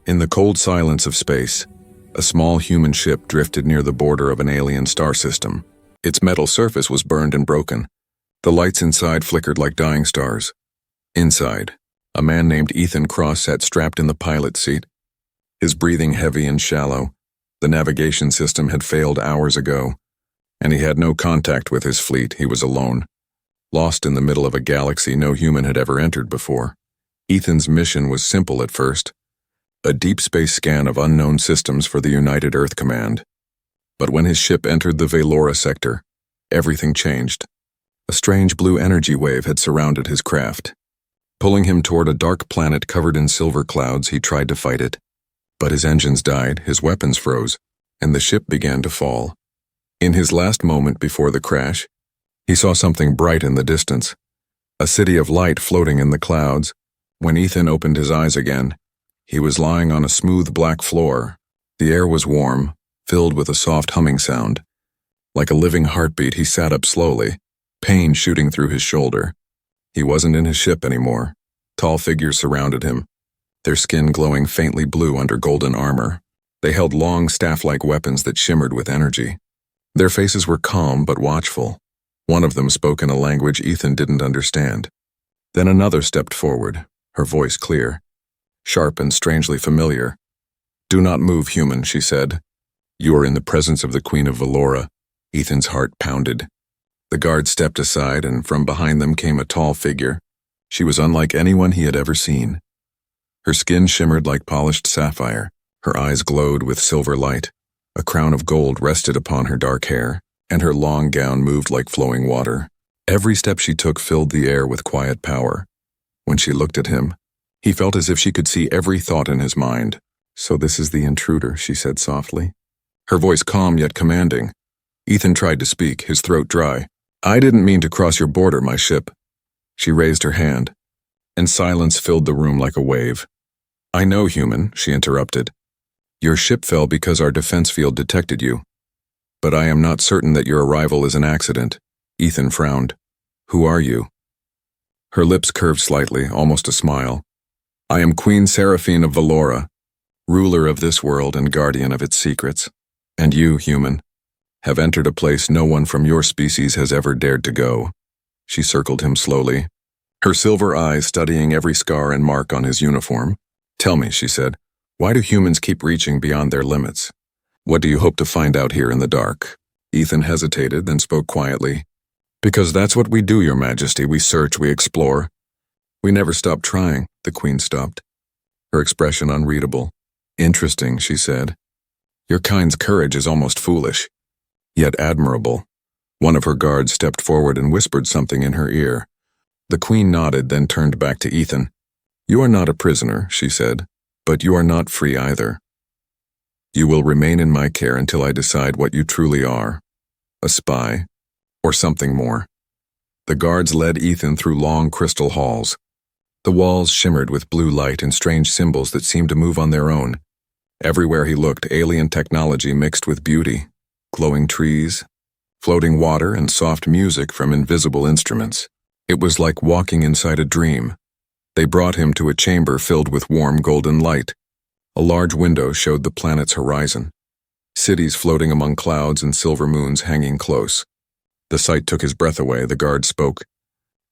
In the cold silence of space, a small human ship drifted near the border of an alien star system. Its metal surface was burned and broken. The lights inside flickered like dying stars. Inside, a man named Ethan Cross sat strapped in the pilot's seat, his breathing heavy and shallow. The navigation system had failed hours ago, and he had no contact with his fleet. He was alone, lost in the middle of a galaxy no human had ever entered before. Ethan's mission was simple at first: a deep space scan of unknown systems for the United Earth Command. But when his ship entered the Velora sector, everything changed. A strange blue energy wave had surrounded his craft. Pulling him toward a dark planet covered in silver clouds, he tried to fight it. But his engines died, his weapons froze, and the ship began to fall. In his last moment before the crash, he saw something bright in the distance, a city of light floating in the clouds. When Ethan opened his eyes again, he was lying on a smooth black floor. The air was warm, filled with a soft humming sound. Like a living heartbeat, he sat up slowly, pain shooting through his shoulder. He wasn't in his ship anymore. Tall figures surrounded him, their skin glowing faintly blue under golden armor. They held long staff-like weapons that shimmered with energy. Their faces were calm but watchful. One of them spoke in a language Ethan didn't understand. Then another stepped forward, her voice clear, sharp and strangely familiar. "Do not move, human," she said. "You are in the presence of the Queen of Velora." Ethan's heart pounded. The guard stepped aside, and from behind them came a tall figure. She was unlike anyone he had ever seen. Her skin shimmered like polished sapphire. Her eyes glowed with silver light. A crown of gold rested upon her dark hair, and her long gown moved like flowing water. Every step she took filled the air with quiet power. When she looked at him, he felt as if she could see every thought in his mind. "So this is the intruder," she said softly, her voice calm yet commanding. Ethan tried to speak, his throat dry. "I didn't mean to cross your border, my ship." She raised her hand, and silence filled the room like a wave. "I know, human," she interrupted. "Your ship fell because our defense field detected you. But I am not certain that your arrival is an accident." Ethan frowned. "Who are you?" Her lips curved slightly, almost a smile. "I am Queen Seraphine of Velora, ruler of this world and guardian of its secrets. And you, human, have entered a place no one from your species has ever dared to go." She circled him slowly, her silver eyes studying every scar and mark on his uniform. "Tell me," she said, "why do humans keep reaching beyond their limits? What do you hope to find out here in the dark?" Ethan hesitated, then spoke quietly. "Because that's what we do, Your Majesty. We search, we explore. We never stop trying." The Queen stopped, her expression unreadable. "Interesting," she said. "Your kind's courage is almost foolish, yet admirable." One of her guards stepped forward and whispered something in her ear. The Queen nodded, then turned back to Ethan. "You are not a prisoner," she said, "but you are not free either. You will remain in my care until I decide what you truly are, a spy, or something more." The guards led Ethan through long crystal halls. The walls shimmered with blue light and strange symbols that seemed to move on their own. Everywhere he looked, alien technology mixed with beauty, glowing trees, floating water, and soft music from invisible instruments. It was like walking inside a dream. They brought him to a chamber filled with warm golden light. A large window showed the planet's horizon, cities floating among clouds and silver moons hanging close. The sight took his breath away. The guard spoke.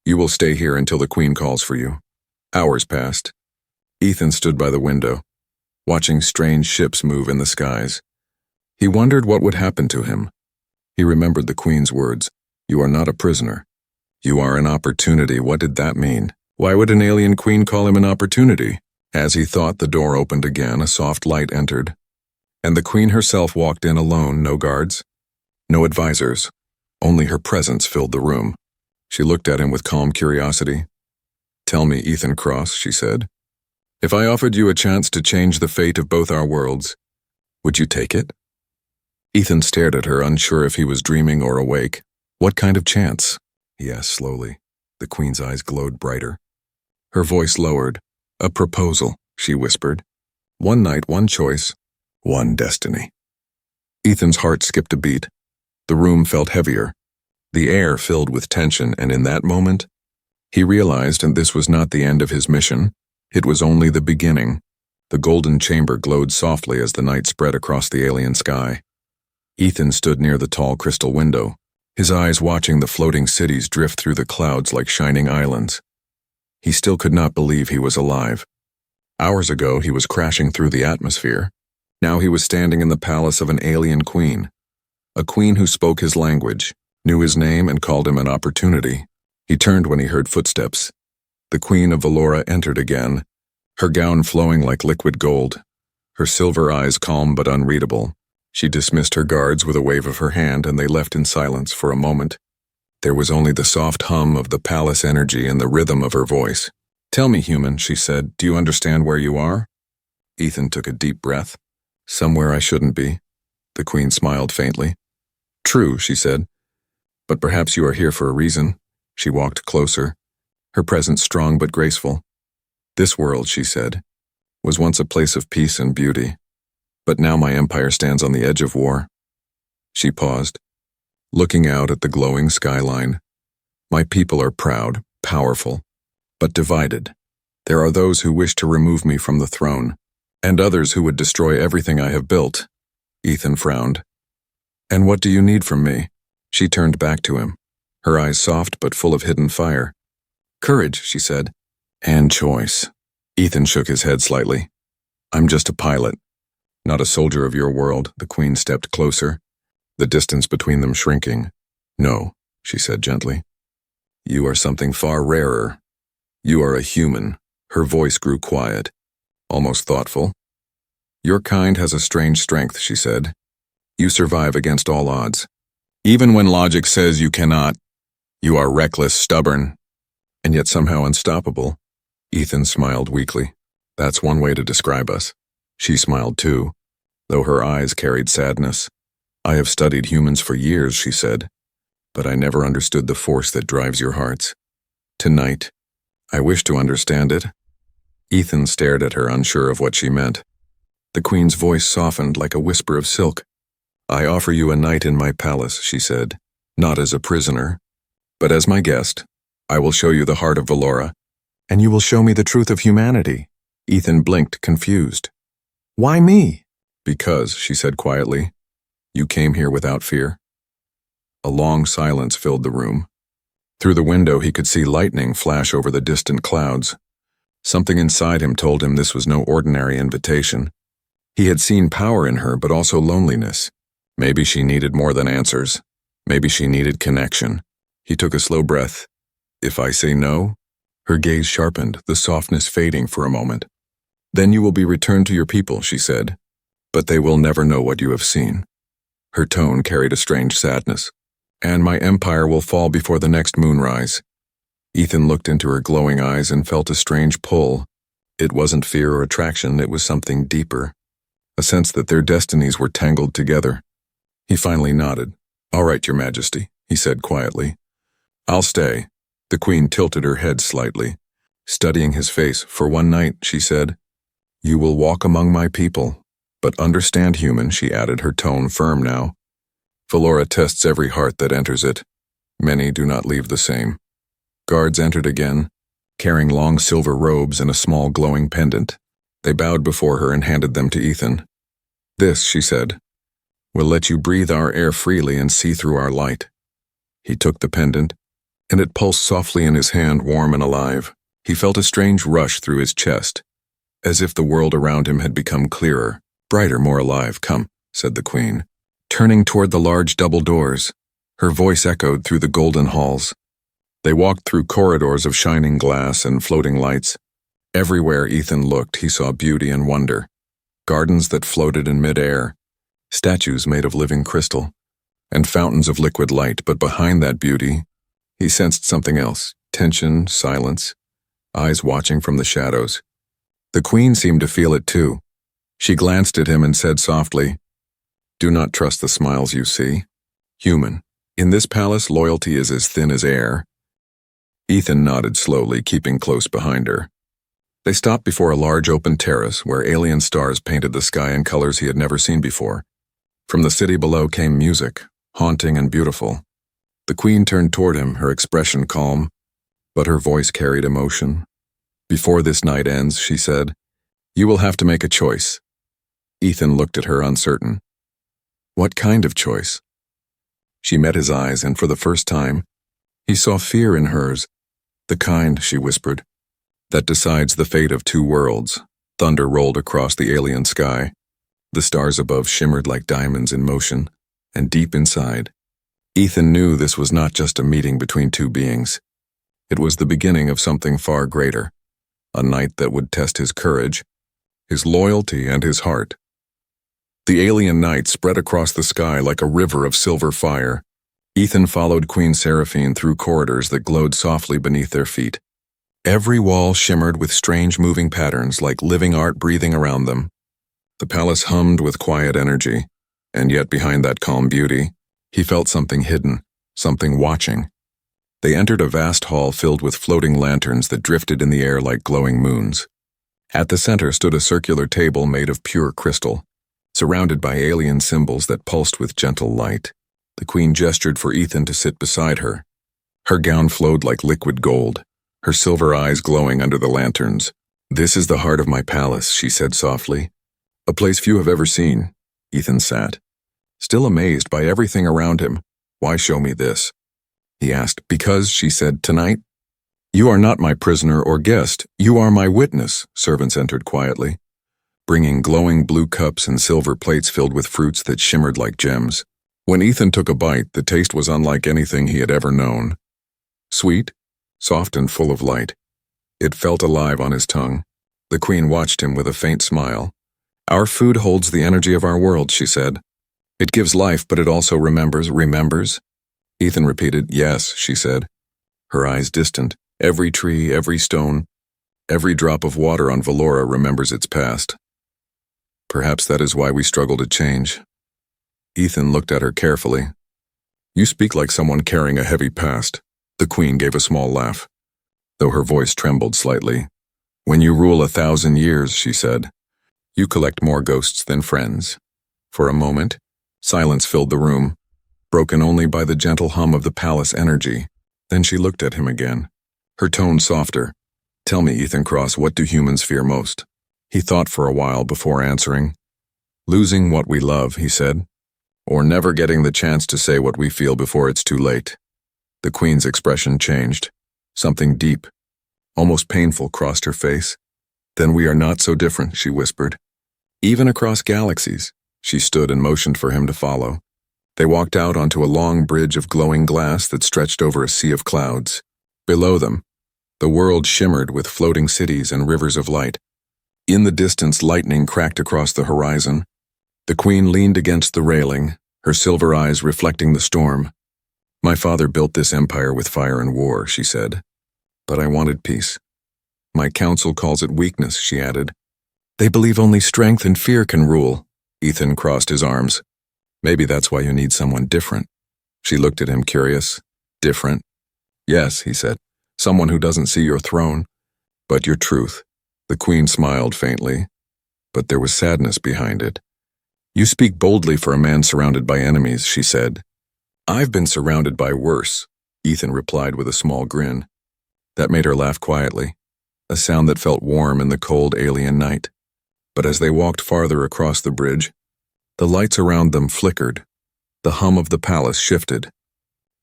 "You will stay here until the Queen calls for you." Hours passed. Ethan stood by the window, watching strange ships move in the skies. He wondered what would happen to him. He remembered the Queen's words, "You are not a prisoner. You are an opportunity." What did that mean? Why would an alien queen call him an opportunity? As he thought, the door opened again, a soft light entered, and the Queen herself walked in alone, no guards, no advisors. Only her presence filled the room. She looked at him with calm curiosity. "Tell me, Ethan Cross," she said, "if I offered you a chance to change the fate of both our worlds, would you take it?" Ethan stared at her, unsure if he was dreaming or awake. "What kind of chance?" he asked slowly. The Queen's eyes glowed brighter. Her voice lowered. "A proposal," she whispered. "One night, one choice, one destiny." Ethan's heart skipped a beat. The room felt heavier, the air filled with tension, and in that moment, he realized, and this was not the end of his mission, it was only the beginning. The golden chamber glowed softly as the night spread across the alien sky. Ethan stood near the tall crystal window, his eyes watching the floating cities drift through the clouds like shining islands. He still could not believe he was alive. Hours ago, he was crashing through the atmosphere. Now he was standing in the palace of an alien queen. A queen who spoke his language, knew his name, and called him an opportunity. He turned when he heard footsteps. The Queen of Valora entered again, her gown flowing like liquid gold, her silver eyes calm but unreadable. She dismissed her guards with a wave of her hand, and they left in silence for a moment. There was only the soft hum of the palace energy and the rhythm of her voice. "Tell me, human," she said, "do you understand where you are?" Ethan took a deep breath. "Somewhere I shouldn't be." The Queen smiled faintly. "True," she said, "but perhaps you are here for a reason." She walked closer, her presence strong but graceful. "This world," she said, "was once a place of peace and beauty, but now my empire stands on the edge of war." She paused, looking out at the glowing skyline. "My people are proud, powerful, but divided. There are those who wish to remove me from the throne, and others who would destroy everything I have built." Ethan frowned. "And what do you need from me?" She turned back to him, her eyes soft but full of hidden fire. "Courage," she said, "and choice." Ethan shook his head slightly. "I'm just a pilot, not a soldier of your world." The Queen stepped closer, the distance between them shrinking. "No," she said gently. "You are something far rarer. You are a human." Her voice grew quiet, almost thoughtful. "Your kind has a strange strength," she said. "You survive against all odds. Even when logic says you cannot, you are reckless, stubborn, and yet somehow unstoppable." Ethan smiled weakly. "That's one way to describe us." She smiled too, though her eyes carried sadness. "I have studied humans for years," she said, "but I never understood the force that drives your hearts. Tonight, I wish to understand it." Ethan stared at her, unsure of what she meant. The Queen's voice softened like a whisper of silk. "I offer you a night in my palace," she said, "not as a prisoner, but as my guest. I will show you the heart of Valora, and you will show me the truth of humanity." Ethan blinked, confused. "Why me?" "Because," she said quietly, "you came here without fear." A long silence filled the room. Through the window he could see lightning flash over the distant clouds. Something inside him told him this was no ordinary invitation. He had seen power in her, but also loneliness. Maybe she needed more than answers. Maybe she needed connection. He took a slow breath. "If I say no?" Her gaze sharpened, the softness fading for a moment. "Then you will be returned to your people," she said, "but they will never know what you have seen." Her tone carried a strange sadness. "And my empire will fall before the next moonrise." Ethan looked into her glowing eyes and felt a strange pull. It wasn't fear or attraction, it was something deeper. A sense that their destinies were tangled together. He finally nodded. "All right, Your Majesty," he said quietly. "I'll stay." The Queen tilted her head slightly, studying his face. "For one night," she said. "You will walk among my people. But understand, human," she added, her tone firm now. "Valora tests every heart that enters it. Many do not leave the same." Guards entered again, carrying long silver robes and a small glowing pendant. They bowed before her and handed them to Ethan. "This," she said, "will let you breathe our air freely and see through our light." He took the pendant, and it pulsed softly in his hand, warm and alive. He felt a strange rush through his chest, as if the world around him had become clearer, brighter, more alive. "Come," said the Queen, turning toward the large double doors. Her voice echoed through the golden halls. They walked through corridors of shining glass and floating lights. Everywhere Ethan looked, he saw beauty and wonder. Gardens that floated in mid-air, statues made of living crystal, and fountains of liquid light. But behind that beauty, he sensed something else: tension, silence, eyes watching from the shadows. The Queen seemed to feel it too. She glanced at him and said softly, "Do not trust the smiles you see. Human, in this palace loyalty is as thin as air." Ethan nodded slowly, keeping close behind her. They stopped before a large open terrace where alien stars painted the sky in colors he had never seen before. From the city below came music, haunting and beautiful. The Queen turned toward him, her expression calm, but her voice carried emotion. "Before this night ends," she said, You will have to make a choice. Ethan looked at her uncertain. What kind of choice? She met his eyes, and for the first time, he saw fear in hers. The kind, she whispered, that decides the fate of two worlds. Thunder rolled across the alien sky. The stars above shimmered like diamonds in motion, and deep inside, Ethan knew this was not just a meeting between two beings. It was the beginning of something far greater, a night that would test his courage, his loyalty, and his heart. The alien night spread across the sky like a river of silver fire. Ethan followed Queen Seraphine through corridors that glowed softly beneath their feet. Every wall shimmered with strange moving patterns like living art breathing around them. The palace hummed with quiet energy, and yet behind that calm beauty, he felt something hidden, something watching. They entered a vast hall filled with floating lanterns that drifted in the air like glowing moons. At the center stood a circular table made of pure crystal, surrounded by alien symbols that pulsed with gentle light. The queen gestured for Ethan to sit beside her. Her gown flowed like liquid gold, her silver eyes glowing under the lanterns. "This is the heart of my palace," she said softly. "A place few have ever seen." Ethan sat, still amazed by everything around him. "Why show me this?" he asked. "Because," she said, "tonight, you are not my prisoner or guest, you are my witness." Servants entered quietly, bringing glowing blue cups and silver plates filled with fruits that shimmered like gems. When Ethan took a bite, the taste was unlike anything he had ever known. Sweet, soft, and full of light. It felt alive on his tongue. The queen watched him with a faint smile. "Our food holds the energy of our world," she said. "It gives life, but it also remembers." "Remembers?" Ethan repeated. "Yes," she said, her eyes distant. "Every tree, every stone, every drop of water on Valora remembers its past. Perhaps that is why we struggle to change." Ethan looked at her carefully. "You speak like someone carrying a heavy past." The queen gave a small laugh, though her voice trembled slightly. "When you rule 1,000 years," she said, "you collect more ghosts than friends." For a moment, silence filled the room, broken only by the gentle hum of the palace energy. Then she looked at him again, her tone softer. "Tell me, Ethan Cross, what do humans fear most?" He thought for a while before answering. "Losing what we love," he said, "or never getting the chance to say what we feel before it's too late." The queen's expression changed. Something deep, almost painful, crossed her face. "Then we are not so different," she whispered. "Even across galaxies." She stood and motioned for him to follow. They walked out onto a long bridge of glowing glass that stretched over a sea of clouds. Below them, the world shimmered with floating cities and rivers of light. In the distance, lightning cracked across the horizon. The queen leaned against the railing, her silver eyes reflecting the storm. "My father built this empire with fire and war," she said. "But I wanted peace. My council calls it weakness," she added. "They believe only strength and fear can rule." Ethan crossed his arms. "Maybe that's why you need someone different." She looked at him, curious. "Different?" "Yes," he said. "Someone who doesn't see your throne, but your truth." The queen smiled faintly, but there was sadness behind it. "You speak boldly for a man surrounded by enemies," she said. "I've been surrounded by worse," Ethan replied with a small grin. That made her laugh quietly, a sound that felt warm in the cold alien night. But as they walked farther across the bridge, the lights around them flickered. The hum of the palace shifted.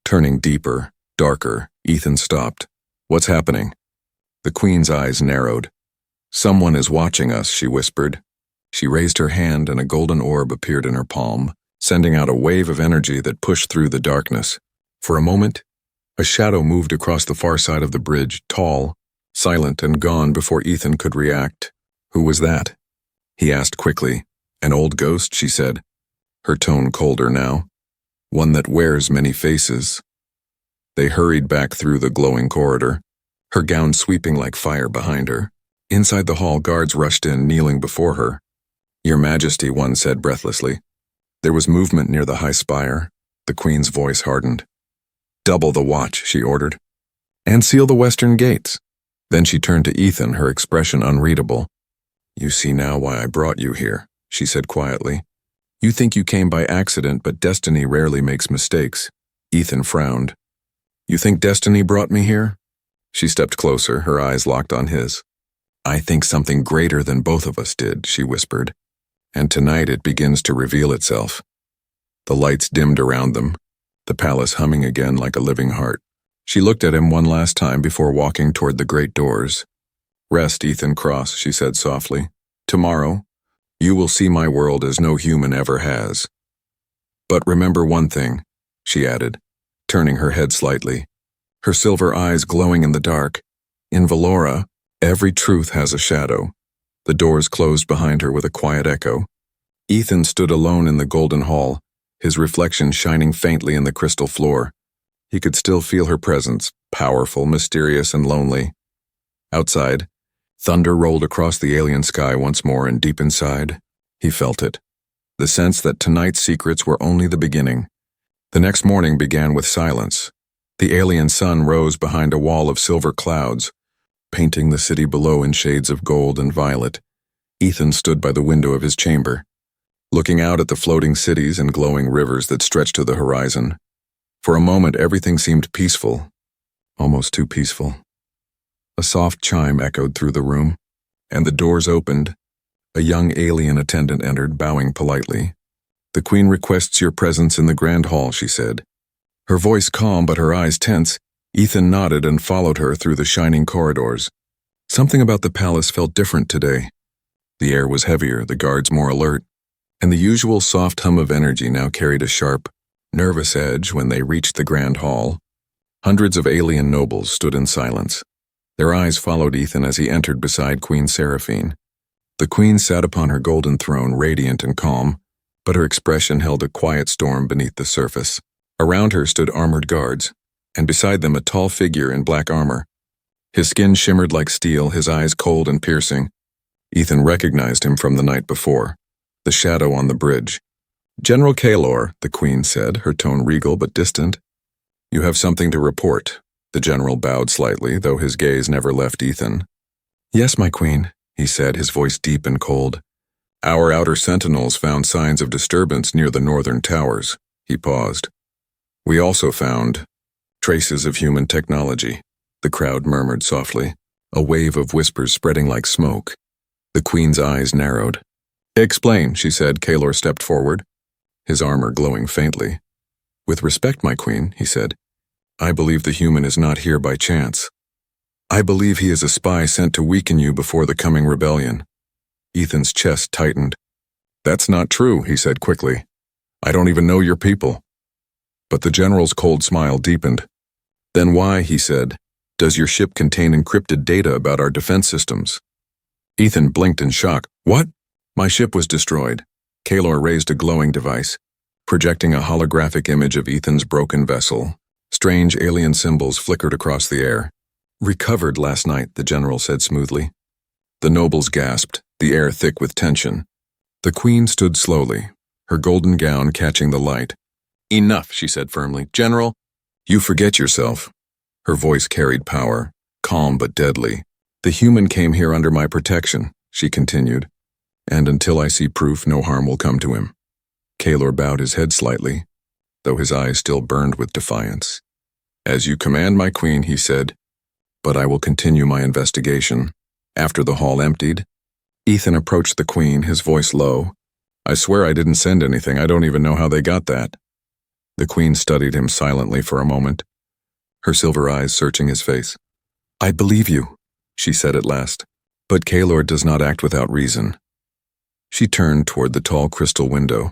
Turning deeper, darker, Ethan stopped. "What's happening?" The queen's eyes narrowed. "Someone is watching us," she whispered. She raised her hand and a golden orb appeared in her palm, sending out a wave of energy that pushed through the darkness. For a moment, a shadow moved across the far side of the bridge, tall, silent, and gone before Ethan could react. "Who was that?" he asked quickly. "An old ghost," she said, her tone colder now. "One that wears many faces." They hurried back through the glowing corridor, her gown sweeping like fire behind her. Inside the hall, guards rushed in, kneeling before her. "Your Majesty," one said breathlessly. There was movement near the high spire. The queen's voice hardened. "Double the watch," she ordered. "And seal the western gates." Then she turned to Ethan, her expression unreadable. "You see now why I brought you here," she said quietly. "You think you came by accident, but destiny rarely makes mistakes." Ethan frowned. "You think destiny brought me here?" She stepped closer, her eyes locked on his. I think something greater than both of us did, she whispered. And tonight it begins to reveal itself. The lights dimmed around them, the palace humming again like a living heart. She looked at him one last time before walking toward the great doors. Rest, Ethan Cross, she said softly. Tomorrow, you will see my world as no human ever has. But remember one thing, she added, turning her head slightly, her silver eyes glowing in the dark. In Valora, every truth has a shadow. The doors closed behind her with a quiet echo. Ethan stood alone in the golden hall, his reflection shining faintly in the crystal floor. He could still feel her presence, powerful, mysterious, and lonely. Outside, thunder rolled across the alien sky once more, and deep inside, he felt it. The sense that tonight's secrets were only the beginning. The next morning began with silence. The alien sun rose behind a wall of silver clouds, painting the city below in shades of gold and violet. Ethan stood by the window of his chamber, looking out at the floating cities and glowing rivers that stretched to the horizon. For a moment, everything seemed peaceful, almost too peaceful. A soft chime echoed through the room, and the doors opened. A young alien attendant entered, bowing politely. The Queen requests your presence in the Grand Hall, she said. Her voice calm but her eyes tense. Ethan nodded and followed her through the shining corridors. Something about the palace felt different today. The air was heavier, the guards more alert, and the usual soft hum of energy now carried a sharp, nervous edge. When they reached the Grand Hall, hundreds of alien nobles stood in silence. Their eyes followed Ethan as he entered beside Queen Seraphine. The Queen sat upon her golden throne, radiant and calm, but her expression held a quiet storm beneath the surface. Around her stood armored guards, and beside them a tall figure in black armor. His skin shimmered like steel, his eyes cold and piercing. Ethan recognized him from the night before, the shadow on the bridge. General Kaelor, the Queen said, her tone regal but distant. You have something to report. The general bowed slightly, though his gaze never left Ethan. Yes, my Queen, he said, his voice deep and cold. Our outer sentinels found signs of disturbance near the northern towers. He paused. We also found traces of human technology, the crowd murmured softly, a wave of whispers spreading like smoke. The Queen's eyes narrowed. Explain, she said. Kaelor stepped forward, his armor glowing faintly. With respect, my Queen, he said, I believe the human is not here by chance. I believe he is a spy sent to weaken you before the coming rebellion. Ethan's chest tightened. That's not true, he said quickly. I don't even know your people. But the general's cold smile deepened. Then why, he said, does your ship contain encrypted data about our defense systems? Ethan blinked in shock. What? My ship was destroyed. Kaelor raised a glowing device, projecting a holographic image of Ethan's broken vessel. Strange alien symbols flickered across the air. Recovered last night, the general said smoothly. The nobles gasped, the air thick with tension. The Queen stood slowly, her golden gown catching the light. Enough, she said firmly. General, you forget yourself. Her voice carried power, calm but deadly. The human came here under my protection, she continued, and until I see proof, no harm will come to him. Kaelor bowed his head slightly, though his eyes still burned with defiance. As you command, my Queen, he said, but I will continue my investigation. After the hall emptied, Ethan approached the Queen, his voice low. I swear I didn't send anything. I don't even know how they got that. The Queen studied him silently for a moment, her silver eyes searching his face. I believe you, she said at last, but Kaelor does not act without reason. She turned toward the tall crystal window,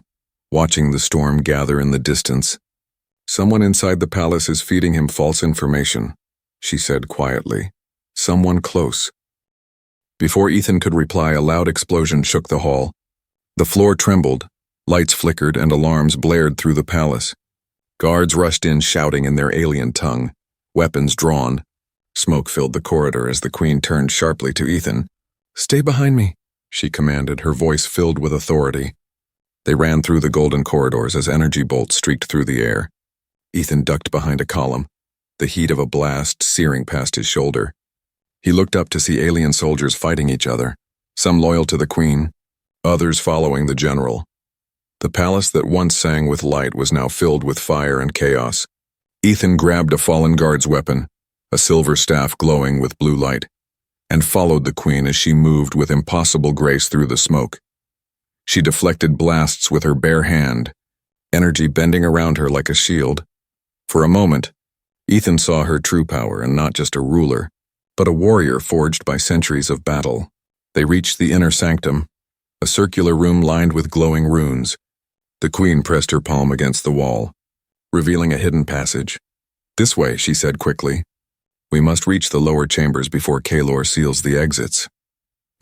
watching the storm gather in the distance. Someone inside the palace is feeding him false information, she said quietly. Someone close. Before Ethan could reply, a loud explosion shook the hall. The floor trembled, lights flickered, and alarms blared through the palace. Guards rushed in shouting in their alien tongue, weapons drawn. Smoke filled the corridor as the Queen turned sharply to Ethan. Stay behind me, she commanded, her voice filled with authority. They ran through the golden corridors as energy bolts streaked through the air. Ethan ducked behind a column, the heat of a blast searing past his shoulder. He looked up to see alien soldiers fighting each other, some loyal to the Queen, others following the general. The palace that once sang with light was now filled with fire and chaos. Ethan grabbed a fallen guard's weapon, a silver staff glowing with blue light. and followed the queen as she moved with impossible grace through the smoke. She deflected blasts with her bare hand, energy bending around her like a shield. For a moment, Ethan saw her true power, and not just a ruler, but a warrior forged by centuries of battle. They reached the inner sanctum, a circular room lined with glowing runes. The queen pressed her palm against the wall, revealing a hidden passage. "This way," she said quickly. "We must reach the lower chambers before Kalor seals the exits."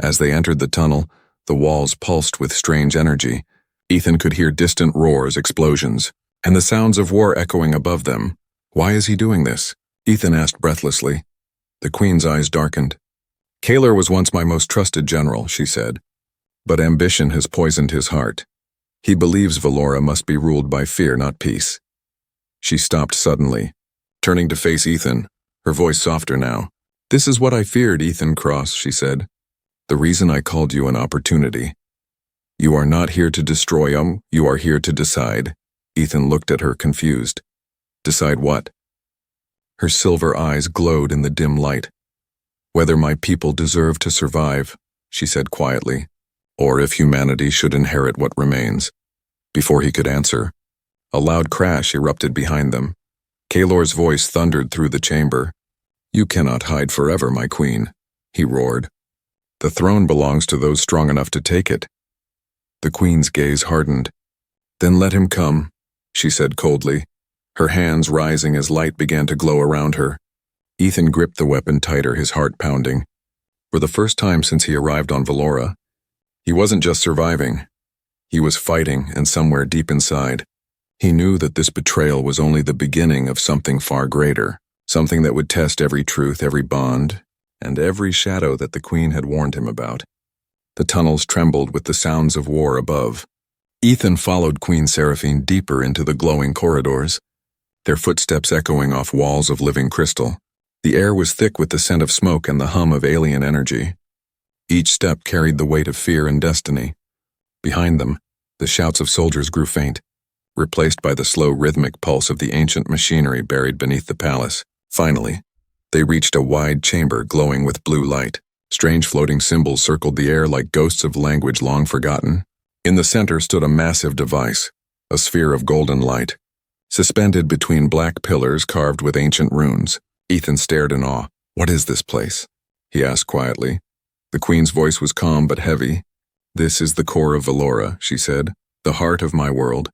As they entered the tunnel, the walls pulsed with strange energy. Ethan could hear distant roars, explosions, and the sounds of war echoing above them. "Why is he doing this?" Ethan asked breathlessly. The queen's eyes darkened. "Kalor was once my most trusted general," she said, "but ambition has poisoned his heart. He believes Valora must be ruled by fear, not peace." She stopped suddenly, turning to face Ethan, her voice softer now. "This is what I feared, Ethan Cross," she said. "The reason I called you an opportunity. You are not here to destroy him, you are here to decide." Ethan looked at her confused. "Decide what?" Her silver eyes glowed in the dim light. "Whether my people deserve to survive," she said quietly, "or if humanity should inherit what remains." Before he could answer, a loud crash erupted behind them. Kalor's voice thundered through the chamber. "You cannot hide forever, my queen," he roared. "The throne belongs to those strong enough to take it." The queen's gaze hardened. "Then let him come," she said coldly, her hands rising as light began to glow around her. Ethan gripped the weapon tighter, his heart pounding. For the first time since he arrived on Valora, he wasn't just surviving. He was fighting, and somewhere deep inside, he knew that this betrayal was only the beginning of something far greater, something that would test every truth, every bond, and every shadow that the queen had warned him about. The tunnels trembled with the sounds of war above. Ethan followed Queen Seraphine deeper into the glowing corridors, their footsteps echoing off walls of living crystal. The air was thick with the scent of smoke and the hum of alien energy. Each step carried the weight of fear and destiny. Behind them, the shouts of soldiers grew faint, replaced by the slow rhythmic pulse of the ancient machinery buried beneath the palace. Finally, they reached a wide chamber glowing with blue light. Strange floating symbols circled the air like ghosts of language long forgotten. In the center stood a massive device, a sphere of golden light, suspended between black pillars carved with ancient runes. Ethan stared in awe. "What is this place?" he asked quietly. The queen's voice was calm but heavy. "This is the core of Valora," she said, "the heart of my world,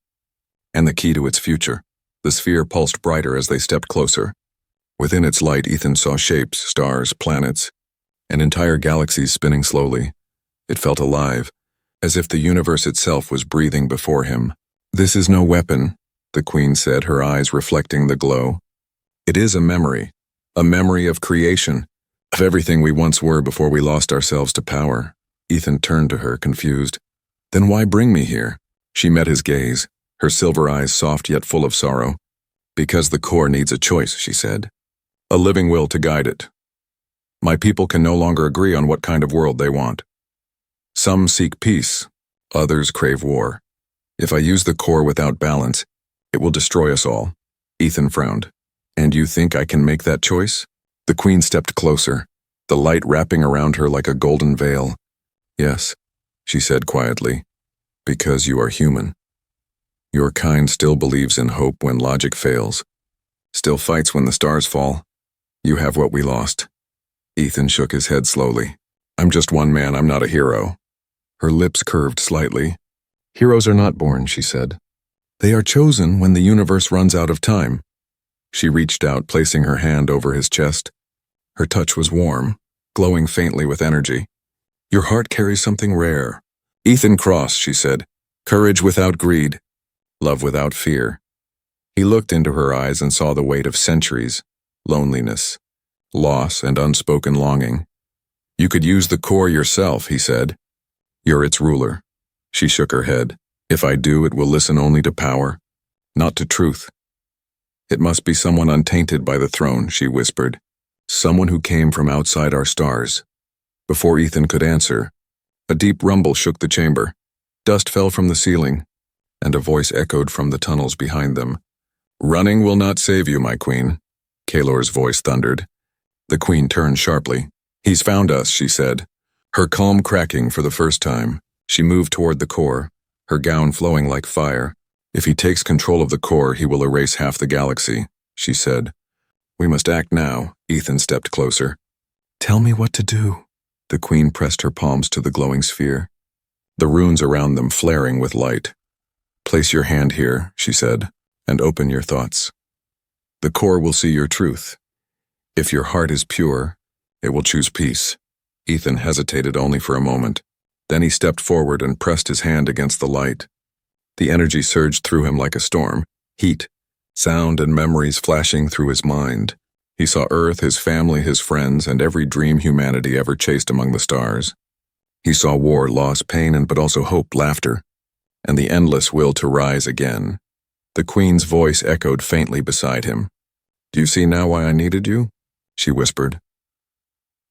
and the key to its future." The sphere pulsed brighter as they stepped closer. Within its light, Ethan saw shapes, stars, planets, and entire galaxies spinning slowly. It felt alive, as if the universe itself was breathing before him. "This is no weapon," the queen said, her eyes reflecting the glow. "It is a memory of creation, of everything we once were before we lost ourselves to power." Ethan turned to her, confused. "Then why bring me here?" She met his gaze, her silver eyes soft yet full of sorrow. "Because the core needs a choice," she said. "A living will to guide it. My people can no longer agree on what kind of world they want. Some seek peace, others crave war. If I use the core without balance, it will destroy us all." Ethan frowned. "And you think I can make that choice?" The queen stepped closer, the light wrapping around her like a golden veil. "Yes," she said quietly, "because you are human. Your kind still believes in hope when logic fails, still fights when the stars fall. You have what we lost." Ethan shook his head slowly. "I'm just one man, I'm not a hero." Her lips curved slightly. "Heroes are not born," she said. "They are chosen when the universe runs out of time." She reached out, placing her hand over his chest. Her touch was warm, glowing faintly with energy. "Your heart carries something rare." "Ethan Cross," she said. "Courage without greed, love without fear." He looked into her eyes and saw the weight of centuries, loneliness, loss, and unspoken longing. "You could use the core yourself," he said. "You're its ruler." She shook her head. "If I do, it will listen only to power, not to truth." "It must be someone untainted by the throne," she whispered. "Someone who came from outside our stars." Before Ethan could answer, a deep rumble shook the chamber. Dust fell from the ceiling, and a voice echoed from the tunnels behind them. "Running will not save you, my queen," Kalor's voice thundered. The queen turned sharply. He's found us, she said, her calm cracking for the first time. She moved toward the core, her gown flowing like fire. If he takes control of the core, he will erase half the galaxy, she said. We must act now. Ethan stepped closer. Tell me what to do. The queen pressed her palms to the glowing sphere, the runes around them flaring with light. Place your hand here, she said, and open your thoughts. The core will see your truth. If your heart is pure, it will choose peace. Ethan hesitated only for a moment. Then he stepped forward and pressed his hand against the light. The energy surged through him like a storm, heat, sound, and memories flashing through his mind. He saw Earth, his family, his friends, and every dream humanity ever chased among the stars. He saw war, loss, pain, but also hope, laughter, and the endless will to rise again. The queen's voice echoed faintly beside him. Do you see now why I needed you? She whispered.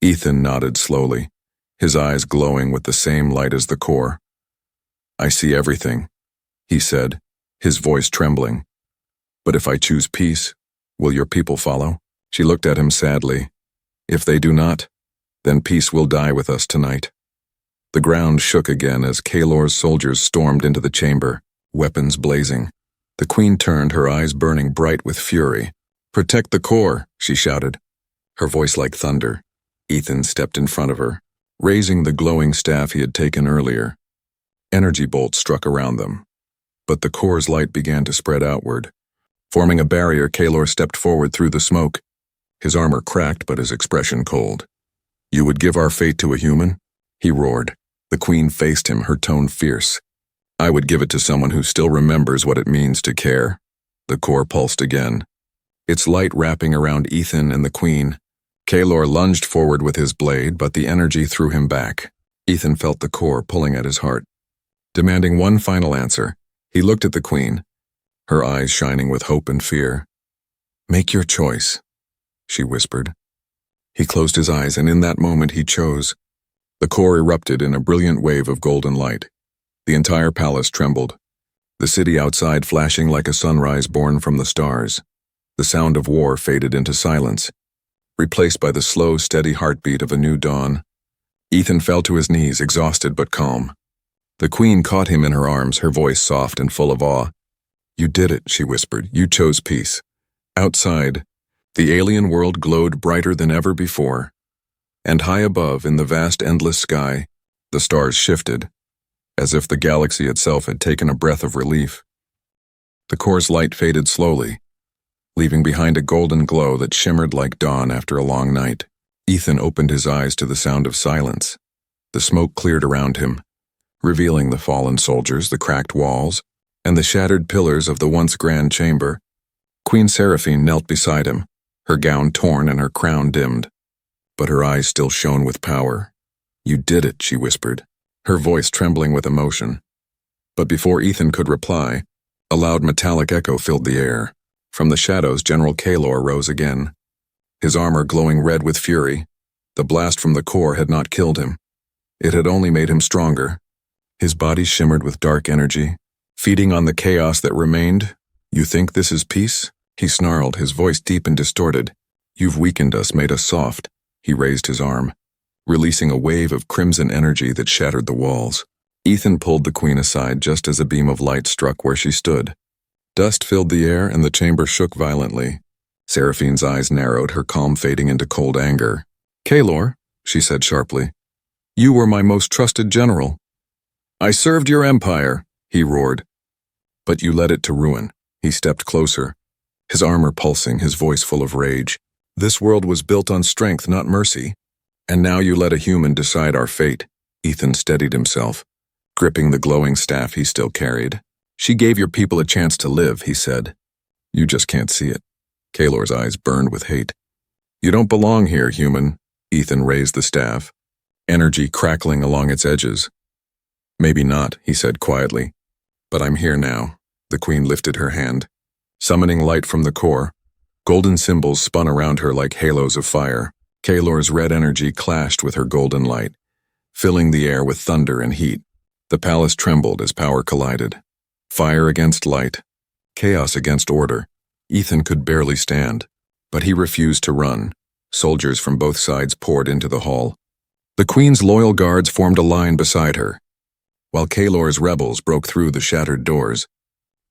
Ethan nodded slowly, his eyes glowing with the same light as the core. I see everything, he said, his voice trembling. But if I choose peace, will your people follow? She looked at him sadly. If they do not, then peace will die with us tonight. The ground shook again as Kaelor's soldiers stormed into the chamber, weapons blazing. The queen turned, her eyes burning bright with fury. Protect the core, she shouted, her voice like thunder. Ethan stepped in front of her, raising the glowing staff he had taken earlier. Energy bolts struck around them, but the core's light began to spread outward. Forming a barrier, Kaelor stepped forward through the smoke, his armor cracked but his expression cold. You would give our fate to a human? He roared. The queen faced him, her tone fierce. I would give it to someone who still remembers what it means to care. The core pulsed again, its light wrapping around Ethan and the queen. Kaelor lunged forward with his blade, but the energy threw him back. Ethan felt the core pulling at his heart. Demanding one final answer, he looked at the queen, her eyes shining with hope and fear. Make your choice, she whispered. He closed his eyes, and in that moment he chose. The core erupted in a brilliant wave of golden light. The entire palace trembled, the city outside flashing like a sunrise born from the stars. The sound of war faded into silence, replaced by the slow, steady heartbeat of a new dawn. Ethan fell to his knees, exhausted but calm. The queen caught him in her arms, her voice soft and full of awe. You did it, she whispered. You chose peace. Outside, the alien world glowed brighter than ever before. And high above, in the vast, endless sky, the stars shifted, as if the galaxy itself had taken a breath of relief. The core's light faded slowly, leaving behind a golden glow that shimmered like dawn after a long night. Ethan opened his eyes to the sound of silence. The smoke cleared around him, revealing the fallen soldiers, the cracked walls, and the shattered pillars of the once grand chamber. Queen Seraphine knelt beside him, her gown torn and her crown dimmed, but her eyes still shone with power. You did it, she whispered, her voice trembling with emotion. But before Ethan could reply, a loud metallic echo filled the air. From the shadows, General Kaelor rose again, his armor glowing red with fury. The blast from the core had not killed him. It had only made him stronger. His body shimmered with dark energy, feeding on the chaos that remained. You think this is peace? He snarled, his voice deep and distorted. You've weakened us, made us soft. He raised his arm, releasing a wave of crimson energy that shattered the walls. Ethan pulled the queen aside just as a beam of light struck where she stood. Dust filled the air and the chamber shook violently. Seraphine's eyes narrowed, her calm fading into cold anger. Kaelor, she said sharply, you were my most trusted general. I served your empire, he roared. But you led it to ruin. He stepped closer, his armor pulsing, his voice full of rage. This world was built on strength, not mercy. And now you let a human decide our fate. Ethan steadied himself, gripping the glowing staff he still carried. She gave your people a chance to live, he said. You just can't see it. Kaelor's eyes burned with hate. You don't belong here, human. Ethan raised the staff, energy crackling along its edges. Maybe not, he said quietly. But I'm here now. The queen lifted her hand, summoning light from the core. Golden symbols spun around her like halos of fire. Kaelor's red energy clashed with her golden light, filling the air with thunder and heat. The palace trembled as power collided. Fire against light, chaos against order. Ethan could barely stand, but he refused to run. Soldiers from both sides poured into the hall. The Queen's loyal guards formed a line beside her, while Kalor's rebels broke through the shattered doors.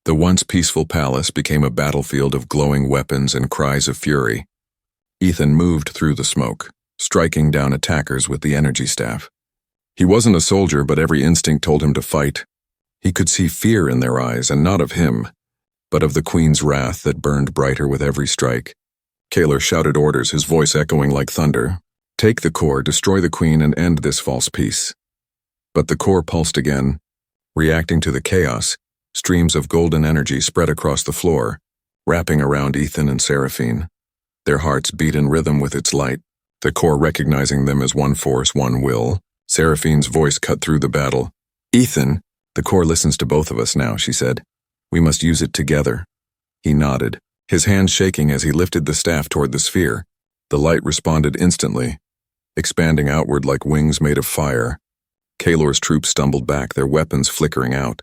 The once peaceful palace became a battlefield of glowing weapons and cries of fury. Ethan moved through the smoke, striking down attackers with the energy staff. He wasn't a soldier, but every instinct told him to fight. He could see fear in their eyes, and not of him, but of the Queen's wrath that burned brighter with every strike. Kalor shouted orders, his voice echoing like thunder. Take the core, destroy the Queen, and end this false peace. But the core pulsed again. Reacting to the chaos, streams of golden energy spread across the floor, wrapping around Ethan and Seraphine. Their hearts beat in rhythm with its light, the core recognizing them as one force, one will. Seraphine's voice cut through the battle. Ethan, the core listens to both of us now, she said. We must use it together. He nodded, his hand shaking as he lifted the staff toward the sphere. The light responded instantly, expanding outward like wings made of fire. Kalor's troops stumbled back, their weapons flickering out.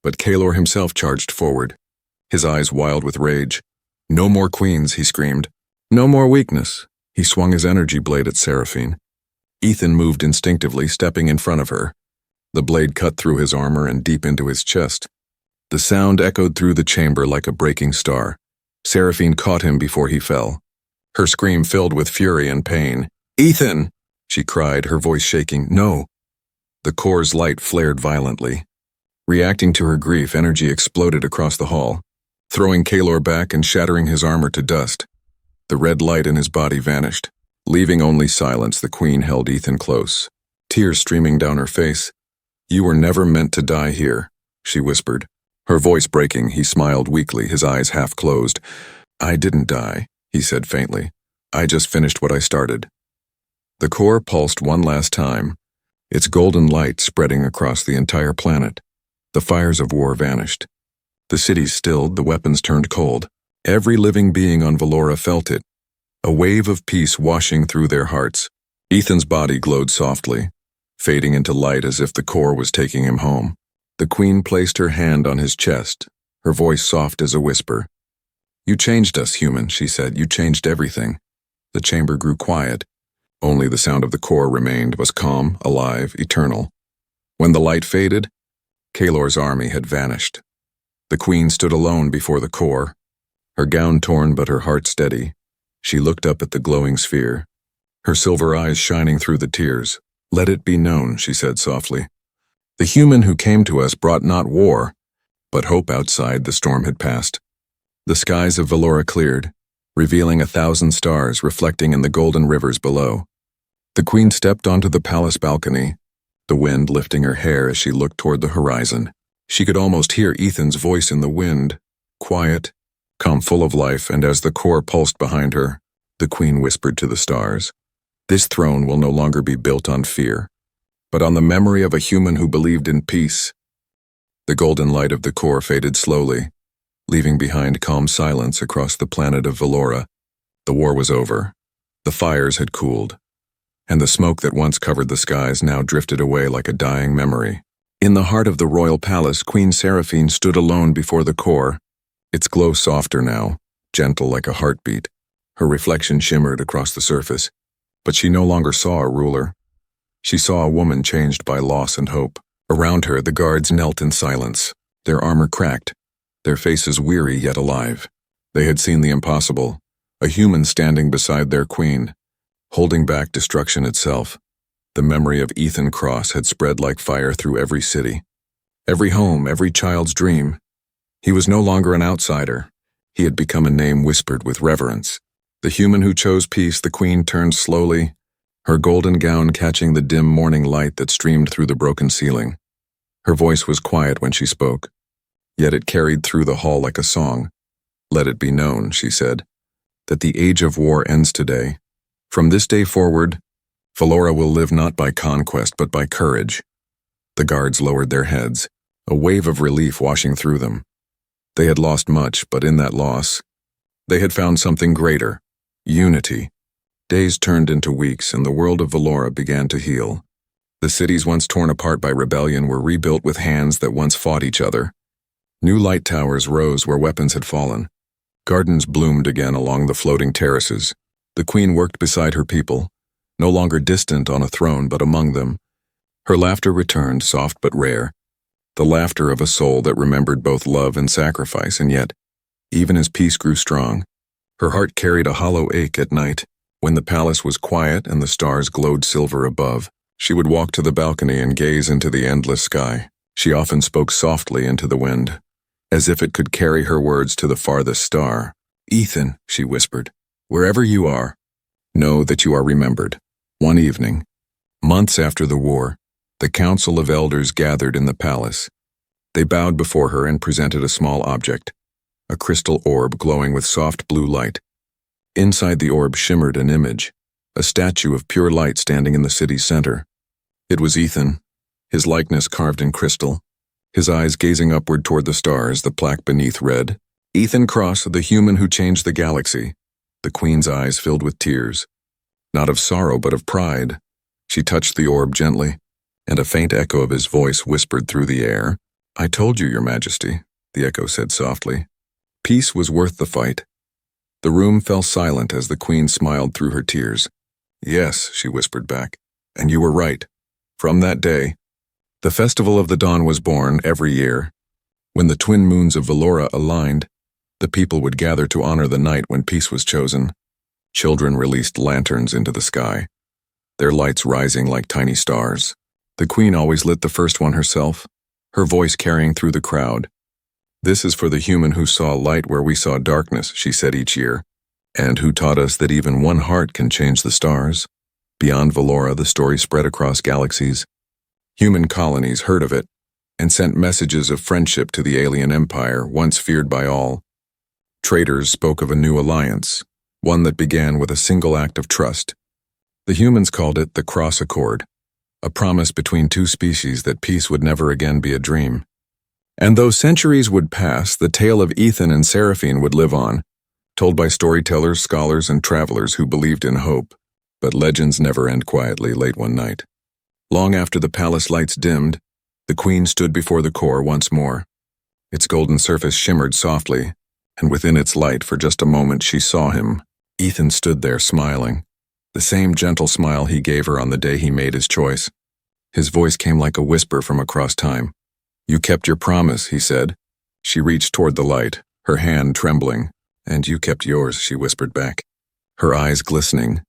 But Kalor himself charged forward, his eyes wild with rage. No more queens, he screamed. No more weakness. He swung his energy blade at Seraphine. Ethan moved instinctively, stepping in front of her. The blade cut through his armor and deep into his chest. The sound echoed through the chamber like a breaking star. Seraphine caught him before he fell. Her scream filled with fury and pain. Ethan! She cried, her voice shaking. No. The core's light flared violently. Reacting to her grief, energy exploded across the hall, throwing Kalor back and shattering his armor to dust. The red light in his body vanished. Leaving only silence, the Queen held Ethan close, tears streaming down her face. You were never meant to die here, she whispered. Her voice breaking, he smiled weakly, his eyes half closed. I didn't die, he said faintly. I just finished what I started. The core pulsed one last time, its golden light spreading across the entire planet. The fires of war vanished. The cities stilled, the weapons turned cold. Every living being on Valora felt it, a wave of peace washing through their hearts. Ethan's body glowed softly, fading into light as if the core was taking him home. The Queen placed her hand on his chest, her voice soft as a whisper. You changed us, human, she said. You changed everything. The chamber grew quiet. Only the sound of the core remained, was calm, alive, eternal. When the light faded, Kalor's army had vanished. The Queen stood alone before the core, her gown torn but her heart steady. She looked up at the glowing sphere, her silver eyes shining through the tears. Let it be known, she said softly. The human who came to us brought not war, but hope outside the storm had passed. The skies of Valora cleared, revealing 1,000 stars reflecting in the golden rivers below. The Queen stepped onto the palace balcony, the wind lifting her hair as she looked toward the horizon. She could almost hear Ethan's voice in the wind, quiet, calm, full of life, and as the core pulsed behind her, the Queen whispered to the stars, This throne will no longer be built on fear, but on the memory of a human who believed in peace. The golden light of the core faded slowly, leaving behind calm silence across the planet of Valora. The war was over. The fires had cooled, and the smoke that once covered the skies now drifted away like a dying memory. In the heart of the royal palace, Queen Seraphine stood alone before the core, its glow softer now, gentle like a heartbeat. Her reflection shimmered across the surface, but she no longer saw a ruler. She saw a woman changed by loss and hope. Around her, the guards knelt in silence, their armor cracked, their faces weary yet alive. They had seen the impossible, a human standing beside their queen, holding back destruction itself. The memory of Ethan Cross had spread like fire through every city, every home, every child's dream. He was no longer an outsider. He had become a name whispered with reverence. The human who chose peace. The Queen turned slowly, her golden gown catching the dim morning light that streamed through the broken ceiling. Her voice was quiet when she spoke, yet it carried through the hall like a song. Let it be known, she said, that the age of war ends today. From this day forward, Valora will live not by conquest but by courage. The guards lowered their heads, a wave of relief washing through them. They had lost much, but in that loss, they had found something greater, unity. Days turned into weeks, and the world of Valora began to heal. The cities once torn apart by rebellion were rebuilt with hands that once fought each other. New light towers rose where weapons had fallen. Gardens bloomed again along the floating terraces. The queen worked beside her people, no longer distant on a throne but among them. Her laughter returned, soft but rare, the laughter of a soul that remembered both love and sacrifice, and yet, even as peace grew strong, her heart carried a hollow ache at night. When the palace was quiet and the stars glowed silver above, she would walk to the balcony and gaze into the endless sky. She often spoke softly into the wind, as if it could carry her words to the farthest star. "Ethan," she whispered, "wherever you are, know that you are remembered." One evening, months after the war, the council of elders gathered in the palace. They bowed before her and presented a small object, a crystal orb glowing with soft blue light. Inside the orb shimmered an image, a statue of pure light standing in the city's center. It was Ethan, his likeness carved in crystal, his eyes gazing upward toward the stars. The plaque beneath read, "Ethan Cross, the human who changed the galaxy." The queen's eyes filled with tears, not of sorrow but of pride. She touched the orb gently, and a faint echo of his voice whispered through the air. "I told you, Your Majesty," the echo said softly. Peace was worth the fight. The room fell silent as the queen smiled through her tears. "Yes," she whispered back, "and you were right." From that day, the Festival of the Dawn was born every year. When the twin moons of Valora aligned, the people would gather to honor the night when peace was chosen. Children released lanterns into the sky, their lights rising like tiny stars. The queen always lit the first one herself, her voice carrying through the crowd. "This is for the human who saw light where we saw darkness," she said each year, "and who taught us that even one heart can change the stars." Beyond Valora, the story spread across galaxies. Human colonies heard of it and sent messages of friendship to the alien empire, once feared by all. Traders spoke of a new alliance, one that began with a single act of trust. The humans called it the Cross Accord, a promise between two species that peace would never again be a dream. And though centuries would pass, the tale of Ethan and Seraphine would live on, told by storytellers, scholars, and travelers who believed in hope. But legends never end quietly. Late one night, long after the palace lights dimmed, the queen stood before the core once more. Its golden surface shimmered softly, and within its light, for just a moment, she saw him. Ethan stood there smiling, the same gentle smile he gave her on the day he made his choice. His voice came like a whisper from across time. "You kept your promise," he said. She reached toward the light, her hand trembling. "And you kept yours," she whispered back, her eyes glistening.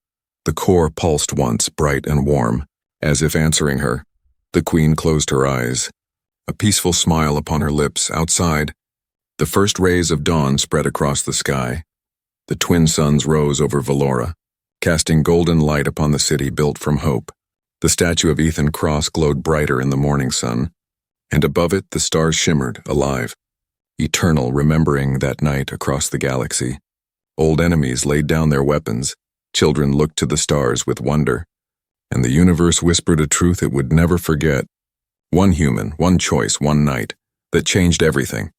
The core pulsed once, bright and warm, as if answering her. The queen closed her eyes, a peaceful smile upon her lips. Outside, the first rays of dawn spread across the sky. The twin suns rose over Valora, casting golden light upon the city built from hope. The statue of Ethan Cross glowed brighter in the morning sun, and above it the stars shimmered, alive, eternal, remembering that night across the galaxy. Old enemies laid down their weapons, children looked to the stars with wonder, and the universe whispered a truth it would never forget. One human, one choice, one night, that changed everything.